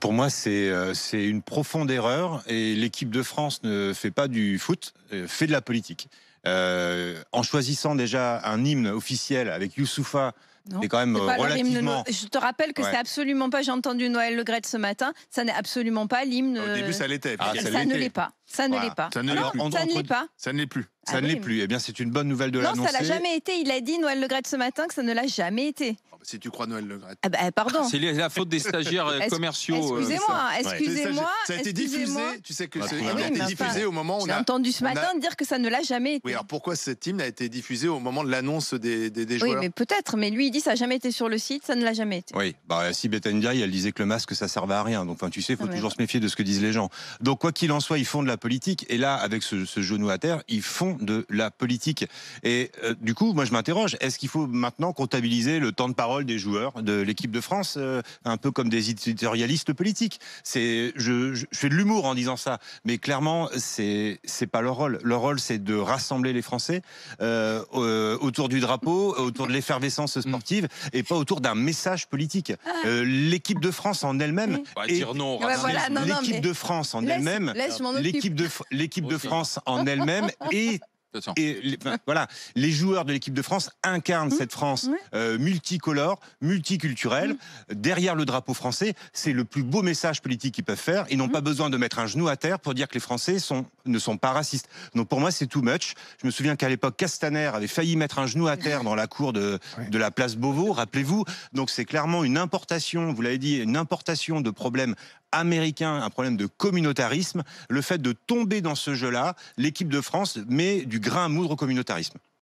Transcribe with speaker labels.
Speaker 1: Pour moi, c'est une profonde erreur et l'équipe de France ne fait pas du foot, fait de la politique. En choisissant déjà un hymne officiel avec Youssoupha,
Speaker 2: Non,
Speaker 1: c'est quand même
Speaker 2: c'est pas leur hymne.
Speaker 1: relativement...
Speaker 2: Je te rappelle que
Speaker 1: Ouais.
Speaker 2: c'est absolument pas. J'ai entendu Noël Le Graët ce matin. Ça n'est absolument pas l'hymne.
Speaker 3: Au début, ça l'était.
Speaker 1: Ah,
Speaker 3: puis
Speaker 1: ça
Speaker 2: ça ne
Speaker 1: l'était.
Speaker 2: l'est pas. Ça ne
Speaker 1: Voilà.
Speaker 2: l'est pas.
Speaker 3: Ça ne l'est
Speaker 2: Non,
Speaker 3: plus.
Speaker 2: ça ne l'est pas.
Speaker 3: Ça ne l'est plus.
Speaker 2: Ah
Speaker 1: Ça ne
Speaker 2: oui,
Speaker 1: l'est
Speaker 2: mais-
Speaker 1: plus. Eh bien, c'est une bonne nouvelle de
Speaker 2: Non,
Speaker 1: l'annoncer.
Speaker 2: ça l'a jamais été. Il a dit Noël Le Graët ce matin que ça ne l'a jamais été.
Speaker 3: Si tu crois Noël Le Graët.
Speaker 2: Ah bah, pardon.
Speaker 4: C'est la faute des stagiaires commerciaux.
Speaker 2: Excusez-moi, excusez-moi.
Speaker 3: Ça a été diffusé.
Speaker 2: excusez-moi.
Speaker 3: Tu sais que
Speaker 1: Bah,
Speaker 3: ça
Speaker 1: oui,
Speaker 3: a
Speaker 1: mais
Speaker 3: été
Speaker 2: enfin,
Speaker 3: diffusé au moment où
Speaker 2: J'ai entendu ce matin dire que ça ne l'a jamais été.
Speaker 3: Oui, alors pourquoi cet hymne a été diffusé au moment de l'annonce des
Speaker 2: Oui,
Speaker 3: joueurs?
Speaker 2: mais peut-être. Mais lui, il dit ça n'a jamais été sur le site, ça ne l'a jamais été.
Speaker 1: Oui, si Ndiaye, elle disait que le masque, ça servait à rien. Donc, enfin, tu sais, il faut
Speaker 2: Ah, mais
Speaker 1: toujours
Speaker 2: non.
Speaker 1: se méfier de ce que disent les gens. Donc, quoi qu'il en soit, ils font de la politique. Et là, avec ce genou à terre, ils font de la politique. Et du coup, moi, je m'interroge. Est-ce qu'il faut maintenant comptabiliser le temps de parole des joueurs de l'équipe de France, un peu comme des éditorialistes politiques? Je fais de l'humour en disant ça. Mais clairement, c'est pas leur rôle. Leur rôle, c'est de rassembler les Français autour du drapeau, autour de l'effervescence sportive, et pas autour d'un message politique. L'équipe de France en elle-même,
Speaker 2: Oui.
Speaker 4: Bah,
Speaker 1: est-
Speaker 4: dire non au
Speaker 2: Ouais,
Speaker 4: racisme.
Speaker 2: voilà, non,
Speaker 1: l'équipe
Speaker 2: mais
Speaker 1: de France en
Speaker 2: laisse-
Speaker 1: elle-même,
Speaker 2: laisse, je m'en occupe.
Speaker 1: l'équipe de
Speaker 4: Aussi.
Speaker 1: France en elle-même est
Speaker 4: Attention.
Speaker 1: voilà, les joueurs de l'équipe de France incarnent cette France multicolore, multiculturelle. Derrière le drapeau français, c'est le plus beau message politique qu'ils peuvent faire. Ils n'ont pas besoin de mettre un genou à terre pour dire que les Français ne sont pas racistes. Donc pour moi, c'est too much. Je me souviens qu'à l'époque, Castaner avait failli mettre un genou à terre dans la cour de la place Beauvau, rappelez-vous. Donc c'est clairement une importation, vous l'avez dit, une importation de problèmes américain, un problème de communautarisme. Le fait de tomber dans ce jeu-là, l'équipe de France met du grain à moudre au communautarisme.